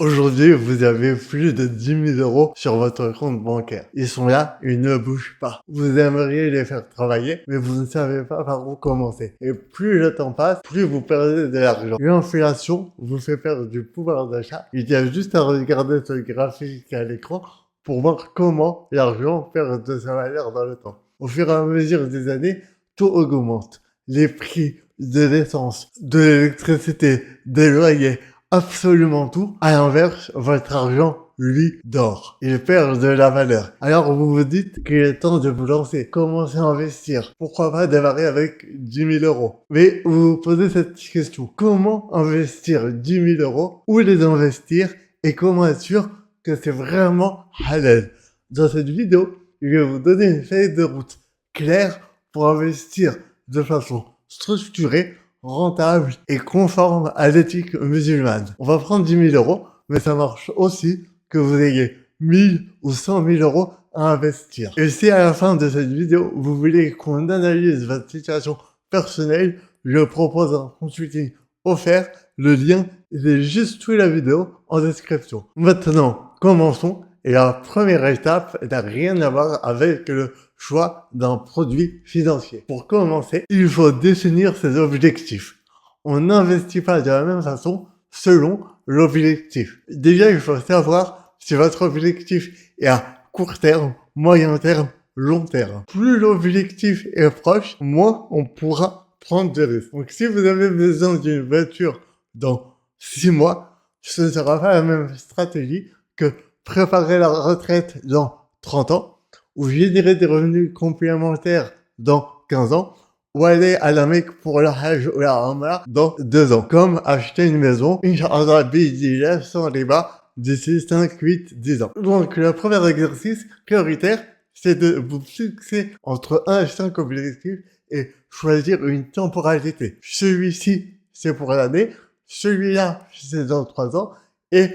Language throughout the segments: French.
Aujourd'hui, vous avez plus de 10 000 € sur votre compte bancaire. Ils sont là, ils ne bougent pas. Vous aimeriez les faire travailler, mais vous ne savez pas par où commencer. Et plus le temps passe, plus vous perdez de l'argent. L'inflation vous fait perdre du pouvoir d'achat. Il y a juste à regarder ce graphique à l'écran pour voir comment l'argent perd de sa valeur dans le temps. Au fur et à mesure des années, tout augmente. Les prix de l'essence, de l'électricité, des loyers, absolument tout. À l'inverse, votre argent, lui, dort. Il perd de la valeur. Alors vous vous dites qu'il est temps de vous lancer. Commencez à investir. Pourquoi pas démarrer avec 10 000 €. Mais vous vous posez cette question. Comment investir 10 000 €? Où les investir? Et comment être sûr que c'est vraiment halal? Dans cette vidéo, je vais vous donner une feuille de route claire pour investir de façon structurée, rentable et conforme à l'éthique musulmane. On va prendre 10 000 €, mais ça marche aussi que vous ayez 1000 ou 100 000 € à investir. Et si à la fin de cette vidéo, vous voulez qu'on analyse votre situation personnelle, je propose un consulting offert. Le lien est juste sous la vidéo en description. Maintenant, commençons. Et la première étape n'a rien à voir avec le choix d'un produit financier. Pour commencer, il faut définir ses objectifs. On n'investit pas de la même façon selon l'objectif. Déjà, il faut savoir si votre objectif est à court terme, moyen terme, long terme. Plus l'objectif est proche, moins on pourra prendre de risques. Donc, si vous avez besoin d'une voiture dans 6 mois, ce ne sera pas la même stratégie que préparer la retraite dans 30 ans, ou générer des revenus complémentaires dans 15 ans, ou aller à la Mecque pour le Hajj ou la Umrah dans 2 ans. Comme acheter une maison, Inch'Allah, bidillah, sans riba, d'ici 5, 8, 10 ans. Donc, le premier exercice prioritaire, c'est de vous fixer entre 1 et 5 objectifs et choisir une temporalité. Celui-ci, c'est pour l'année, celui-là, c'est dans 3 ans, et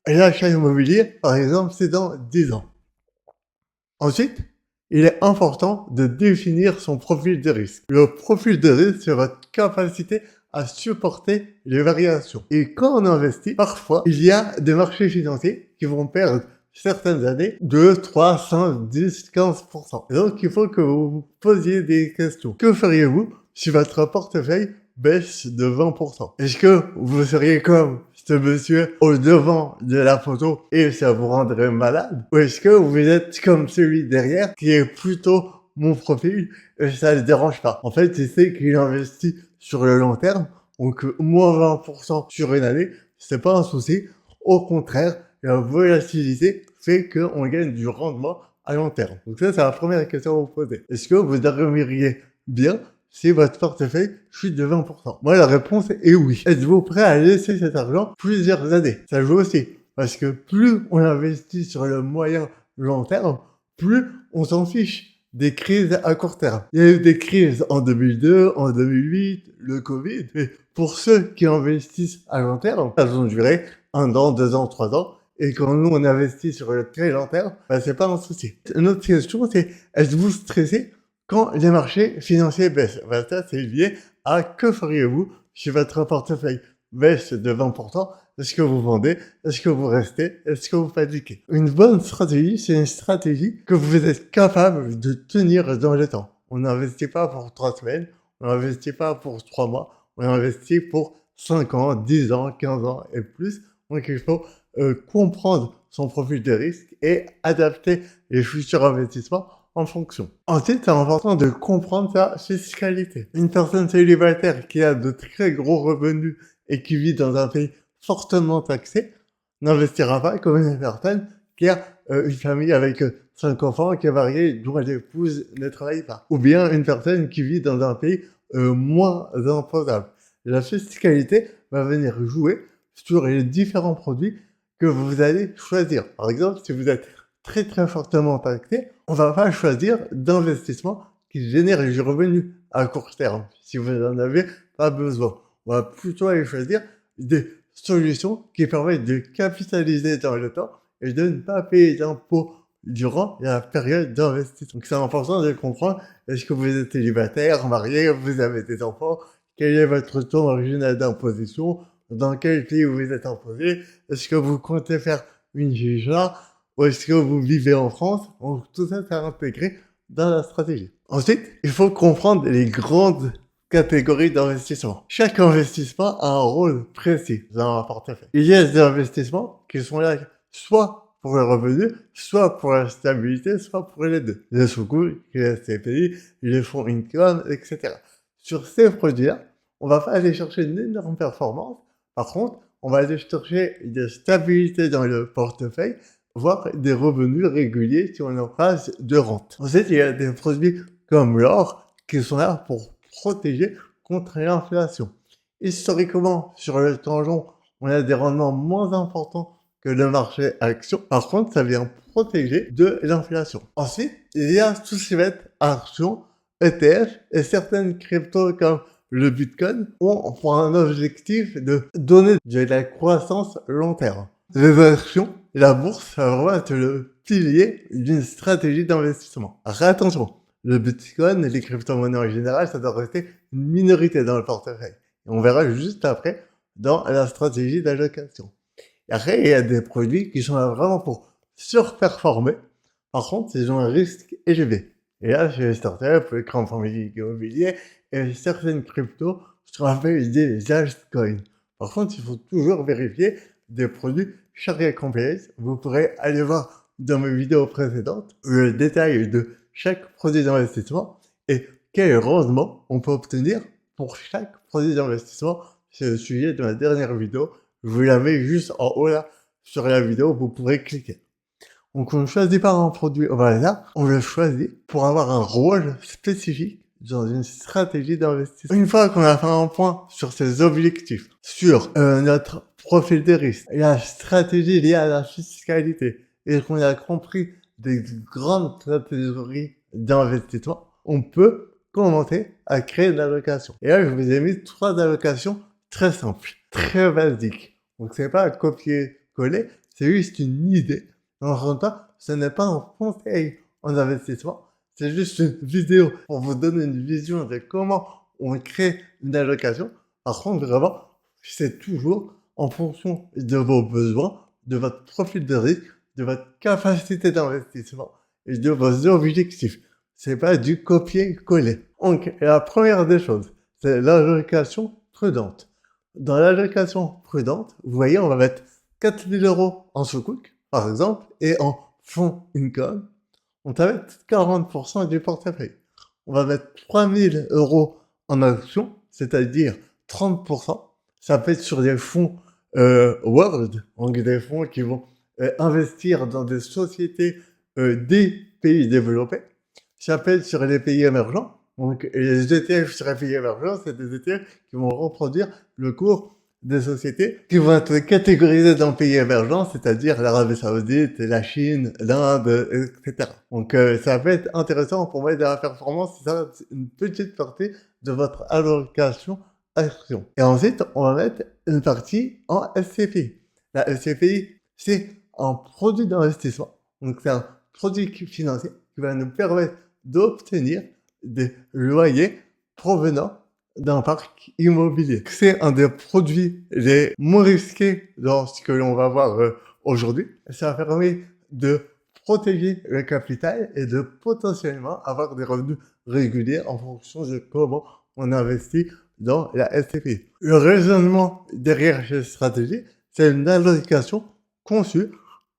l'achat immobilier, par exemple, c'est dans 10 ans. Ensuite, il est important de définir son profil de risque. Le profil de risque, c'est votre capacité à supporter les variations. Et quand on investit, parfois, il y a des marchés financiers qui vont perdre certaines années 2, 3, 5, 10, 15%. Et donc, il faut que vous vous posiez des questions. Que feriez-vous si votre portefeuille baisse de 20%? Est-ce que vous seriez comme ce monsieur au devant de la photo et ça vous rendrait malade? Ou est-ce que vous êtes comme celui derrière qui est plutôt mon profil et ça ne le dérange pas? En fait, il sait qu'il investit sur le long terme, donc moins 20% sur une année, c'est pas un souci. Au contraire, la volatilité fait qu'on gagne du rendement à long terme. Donc ça, c'est la première question à vous poser. Est-ce que vous dormiriez bien si votre portefeuille chute de 20%? Moi, la réponse est oui. Êtes-vous prêt à laisser cet argent plusieurs années? Ça joue aussi. Parce que plus on investit sur le moyen long terme, plus on s'en fiche des crises à court terme. Il y a eu des crises en 2002, en 2008, le Covid. Mais pour ceux qui investissent à long terme, elles ont duré 1 an, 2 ans, 3 ans. Et quand nous, on investit sur le très long terme, c'est pas un souci. Une autre question, c'est êtes-vous stressé quand les marchés financiers baissent? Ça, c'est lié à que feriez-vous si votre portefeuille baisse de 20%? Est-ce que vous vendez? Est-ce que vous restez? Est-ce que vous paniquez? Une bonne stratégie, c'est une stratégie que vous êtes capable de tenir dans le temps. On n'investit pas pour 3 semaines, on n'investit pas pour 3 mois, on investit pour 5 ans, 10 ans, 15 ans et plus. Donc il faut comprendre son profil de risque et adapter les futurs investissements en fonction. Ensuite, c'est important de comprendre sa fiscalité. Une personne célibataire qui a de très gros revenus et qui vit dans un pays fortement taxé n'investira pas comme une personne qui a une famille avec 5 enfants, qui est mariée, dont l'épouse ne travaille pas. Ou bien une personne qui vit dans un pays moins imposable. La fiscalité va venir jouer sur les différents produits que vous allez choisir. Par exemple, si vous êtes très très fortement taxé, on va pas choisir d'investissement qui génère du revenu à court terme, si vous n'en avez pas besoin. On va plutôt aller choisir des solutions qui permettent de capitaliser dans le temps et de ne pas payer d'impôts durant la période d'investissement. Donc c'est important de comprendre, est-ce que vous êtes célibataire, marié, vous avez des enfants, quel est votre taux marginal d'imposition, dans quel pays vous êtes imposé, est-ce que vous comptez faire une chicha, ou est-ce que vous vivez en France. Donc tout ça, c'est intégré dans la stratégie. Ensuite, il faut comprendre les grandes catégories d'investissement. Chaque investissement a un rôle précis dans un portefeuille. Il y a des investissements qui sont là soit pour le revenu, soit pour la stabilité, soit pour les deux. Les sous-coups, les SCPI, les fonds income, etc. Sur ces produits-là, on va pas aller chercher une énorme performance. Par contre, on va aller chercher de stabilité dans le portefeuille, voire des revenus réguliers si on est en phase de rente. Ensuite, il y a des produits comme l'or qui sont là pour protéger contre l'inflation. Historiquement, sur le temps long, on a des rendements moins importants que le marché action. Par contre, ça vient protéger de l'inflation. Ensuite, il y a tout ce qui va être actions, ETF et certaines cryptos comme le Bitcoin ont pour un objectif de donner de la croissance long terme. Les actions, la bourse, ça va vraiment être le pilier d'une stratégie d'investissement. Alors attention, le Bitcoin et les crypto-monnaies en général, ça doit rester une minorité dans le portefeuille. Et on verra juste après dans la stratégie d'allocation. Et après, il y a des produits qui sont là vraiment pour surperformer. Par contre, ils ont un risque élevé. Et là, chez les startups, les crowdfunding immobilier et certaines cryptos, ce qu'on appelle des altcoins. Par contre, il faut toujours vérifier des produits Sharia compliance. Vous pourrez aller voir dans mes vidéos précédentes le détail de chaque produit d'investissement et quel rendement on peut obtenir pour chaque produit d'investissement. C'est le sujet de ma dernière vidéo. Je vous la mets juste en haut là sur la vidéo, vous pourrez cliquer. Donc on ne choisit pas un produit au hasard, on le choisit pour avoir un rôle spécifique dans une stratégie d'investissement. Une fois qu'on a fait un point sur ses objectifs, sur notre profil de risque, la stratégie liée à la fiscalité, et qu'on a compris des grandes catégories d'investissement, on peut commencer à créer de l'allocation. Et là, je vous ai mis 3 allocations très simples, très basiques. Donc c'est pas un copier-coller, c'est juste une idée. En même temps, ce n'est pas un conseil en investissement, c'est juste une vidéo pour vous donner une vision de comment on crée une allocation. Par contre, vraiment, c'est toujours en fonction de vos besoins, de votre profil de risque, de votre capacité d'investissement et de vos objectifs. C'est pas du copier-coller. Donc, la première des choses, c'est l'allocation prudente. Dans l'allocation prudente, vous voyez, on va mettre 4 000 € en sous-cook, par exemple, et en fonds income, on va mettre 40% du portefeuille. On va mettre 3 000 € en actions, c'est-à-dire 30%. Ça peut être sur des fonds world, donc des fonds qui vont investir dans des sociétés des pays développés. Ça peut être sur les pays émergents. Donc, les ETF sur les pays émergents, c'est des ETF qui vont reproduire le cours des sociétés qui vont être catégorisées dans le pays émergent, c'est-à-dire l'Arabie Saoudite, la Chine, l'Inde, etc. Donc, ça peut être intéressant pour mettre de la performance, c'est ça, une petite partie de votre allocation action. Et ensuite, on va mettre une partie en SCPI. La SCPI, c'est un produit d'investissement. Donc, c'est un produit financier qui va nous permettre d'obtenir des loyers provenant d'un parc immobilier. C'est un des produits les moins risqués dans ce que l'on va voir aujourd'hui. Ça permet de protéger le capital et de potentiellement avoir des revenus réguliers en fonction de comment on investit dans la SCPI. Le raisonnement derrière cette stratégie, c'est une allocation conçue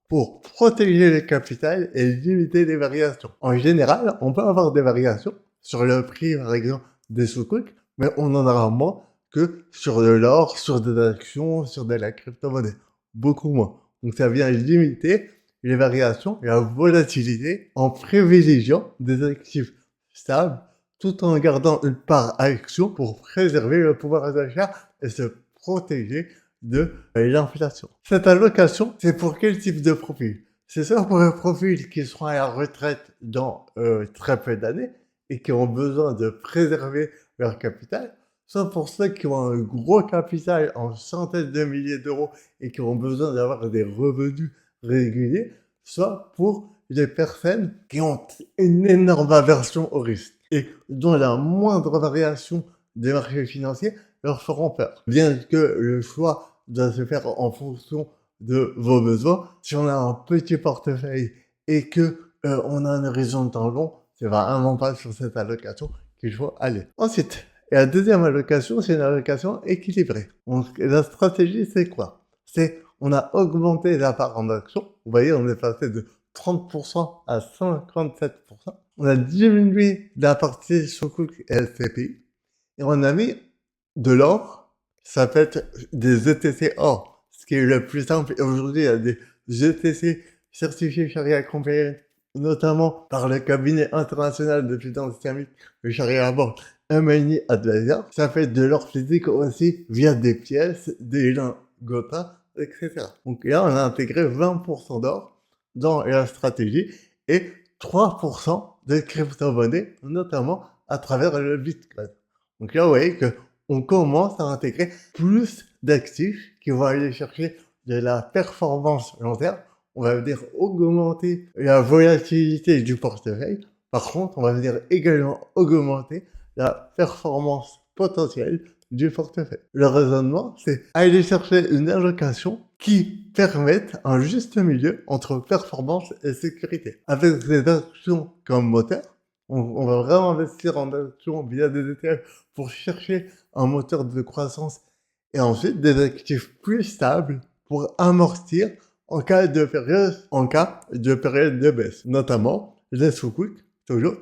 pour protéger le capital et limiter les variations. En général, on peut avoir des variations sur le prix, par exemple, des sous-cook, mais on en aura moins que sur de l'or, sur des actions, sur de la crypto-monnaie. Beaucoup moins. Donc ça vient limiter les variations et la volatilité en privilégiant des actifs stables tout en gardant une part action pour préserver le pouvoir d'achat et se protéger de l'inflation. Cette allocation, c'est pour quel type de profil? C'est soit pour les profils qui seront à la retraite dans très peu d'années et qui ont besoin de préserver leur capital, soit pour ceux qui ont un gros capital en centaines de milliers d'euros et qui ont besoin d'avoir des revenus réguliers, soit pour les personnes qui ont une énorme aversion au risque et dont la moindre variation des marchés financiers leur feront peur. Bien que le choix doit se faire en fonction de vos besoins, si on a un petit portefeuille et que on a un horizon de temps long, c'est vraiment pas sur cette allocation qu'il faut aller. Ensuite, et la deuxième allocation, c'est une allocation équilibrée. Donc la stratégie, c'est quoi? C'est on a augmenté la part en action. Vous voyez, on est passé de 30% à 57%. On a diminué la partie Sukuk et SCPI. Et on a mis de l'or. Ça peut être des ETC or, ce qui est le plus simple. Et aujourd'hui, il y a des ETC certifiés Sharia Compliant, notamment par le cabinet international de finance islamique, le Sharia Board, MNI Advisor. Ça fait de l'or physique aussi via des pièces, des lingots, etc. Donc là, on a intégré 20% d'or dans la stratégie et 3% de crypto-monnaies, notamment à travers le Bitcoin. Donc là, vous voyez qu'on commence à intégrer plus d'actifs qui vont aller chercher de la performance long terme. On va venir augmenter la volatilité du portefeuille. Par contre, on va venir également augmenter la performance potentielle du portefeuille. Le raisonnement, c'est aller chercher une allocation qui permette un juste milieu entre performance et sécurité. Avec des actions comme moteur, on va vraiment investir en actions via des ETF pour chercher un moteur de croissance et ensuite des actifs plus stables pour amortir en cas de période de baisse, notamment les Sukuk, toujours,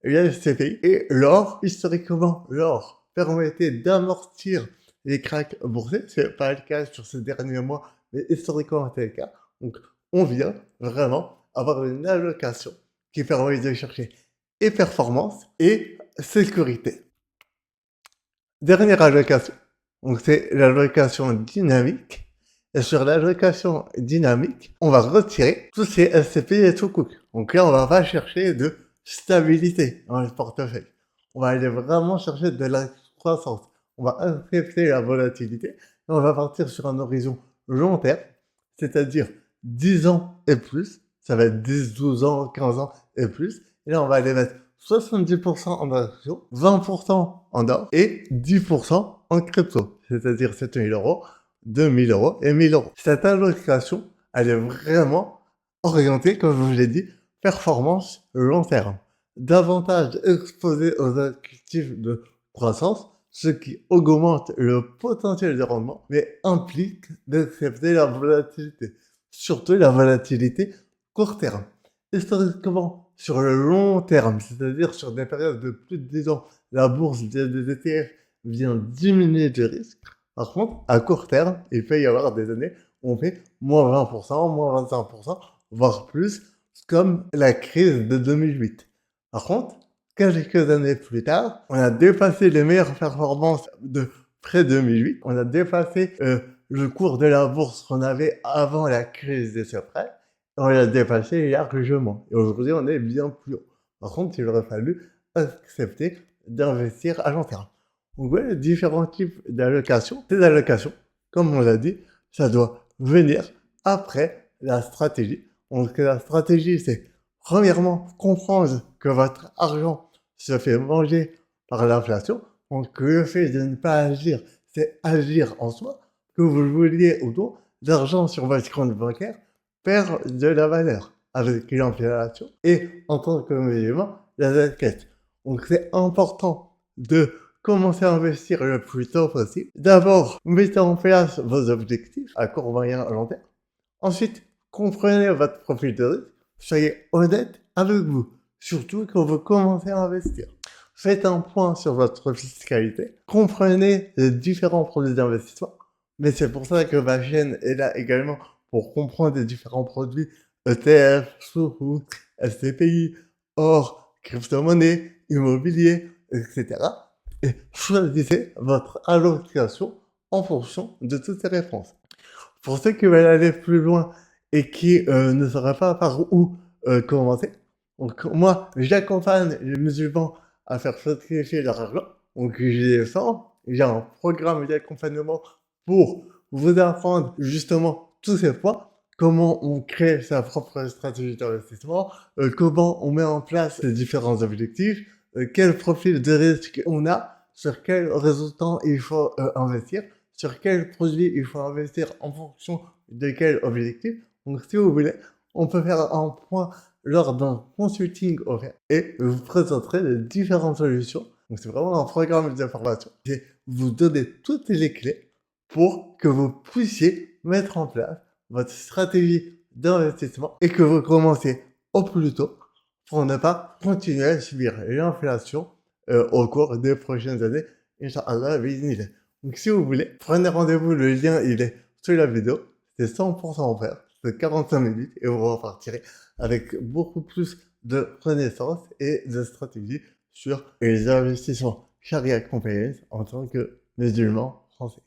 les SCPI et l'or. Historiquement, l'or permettait d'amortir les cracks boursiers. C'est pas le cas sur ces derniers mois, mais historiquement c'est le cas. Donc, on vient vraiment avoir une allocation qui permet de chercher et performance et sécurité. Dernière allocation. Donc, c'est l'allocation dynamique. Et sur l'allocation dynamique, on va retirer tous ces SCPI et Sukuk. Donc là, on va pas chercher de stabilité dans le portefeuille. On va aller vraiment chercher de la croissance. On va accepter la volatilité et on va partir sur un horizon long terme, c'est-à-dire 10 ans et plus. Ça va être 10, 12 ans, 15 ans et plus. Et là, on va aller mettre 70% en actions, 20% en or et 10% en crypto. C'est-à-dire 7000 euros, 2000 euros et 1000 euros. Cette allocation, elle est vraiment orientée, comme je vous l'ai dit, performance long terme. Davantage exposé aux actifs de croissance, ce qui augmente le potentiel de rendement, mais implique d'accepter la volatilité. Surtout la volatilité court terme. Historiquement, sur le long terme, c'est-à-dire sur des périodes de plus de 10 ans, la bourse des ETF vient diminuer du risque. Par contre, à court terme, il peut y avoir des années où on fait moins 20%, moins 25%, voire plus, comme la crise de 2008. Par contre, quelques années plus tard, on a dépassé les meilleures performances de près 2008. On a dépassé le cours de la bourse qu'on avait avant la crise des subprimes. On l'a dépassé largement. Et aujourd'hui, on est bien plus haut. Par contre, il aurait fallu accepter d'investir à long terme. Donc, ouais, différents types d'allocations. Ces allocations, comme on l'a dit, ça doit venir après la stratégie. Donc, la stratégie, c'est premièrement comprendre que votre argent se fait manger par l'inflation. Donc, le fait de ne pas agir, c'est agir en soi. Que vous le vouliez ou non, l'argent sur votre compte bancaire perd de la valeur avec l'inflation et en tant que musulman, la zakat. Donc c'est important de commencer à investir le plus tôt possible. D'abord, mettez en place vos objectifs à court, moyen, long terme. Ensuite, comprenez votre profil de risque. Soyez honnête avec vous, surtout quand vous commencez à investir. Faites un point sur votre fiscalité. Comprenez les différents produits d'investissement. Mais c'est pour ça que ma chaîne est là également pour comprendre les différents produits ETF, Sukuk, SCPI, or, crypto-monnaie, immobilier, etc. Et choisissez votre allocation en fonction de toutes ces réponses. Pour ceux qui veulent aller plus loin et qui ne sauraient pas par où commencer, donc moi, j'accompagne les musulmans à faire sacrifier leur argent. Donc j'ai j'ai un programme d'accompagnement pour vous apprendre justement tous ces points, comment on crée sa propre stratégie d'investissement, comment on met en place les différents objectifs, quel profil de risque on a, sur quel résultat il faut investir, sur quel produit il faut investir en fonction de quel objectif. Donc si vous voulez, on peut faire un point lors d'un consulting offert et je vous présenterai les différentes solutions. Donc c'est vraiment un programme de formation. C'est vous donner toutes les clés pour que vous puissiez mettre en place votre stratégie d'investissement et que vous commenciez au plus tôt pour ne pas continuer à subir l'inflation au cours des prochaines années. Inch'Allah, bi'idhnillah. Donc si vous voulez, prenez rendez-vous, le lien il est sous la vidéo. C'est 100% offert, c'est 45 minutes et vous repartirez avec beaucoup plus de connaissances et de stratégies sur les investissements Sharia compliance en tant que musulman français.